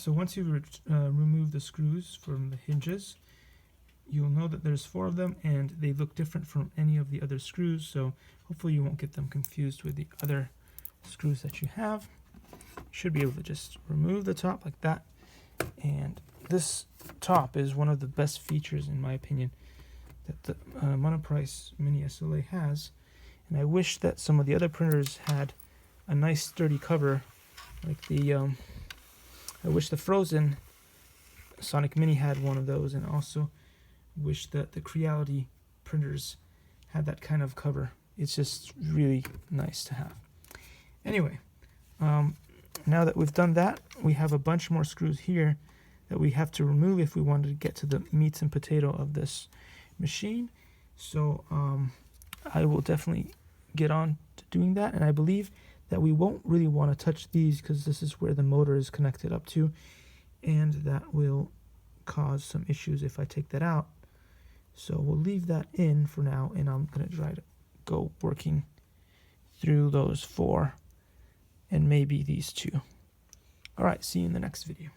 So once you remove the screws from the hinges, you'll know that there's 4 of them and they look different from any of the other screws, so hopefully you won't get them confused with the other screws that you have. You should be able to just remove the top like that, and this top is one of the best features in my opinion that the Monoprice Mini SLA has, and I wish that some of the other printers had a nice sturdy cover like the I wish the Frozen Sonic Mini had one of those, and also wish that the Creality printers had that kind of cover. It's just really nice to have. Anyway, now that we've done that, we have a bunch more screws here that we have to remove if we wanted to get to the meats and potato of this machine. So I will definitely get on to doing that, and I believe that we won't really want to touch these because this is where the motor is connected up to, and that will cause some issues if I take that out. So we'll leave that in for now, and I'm going to try to go working through those 4 and maybe these 2. Alright, see you in the next video.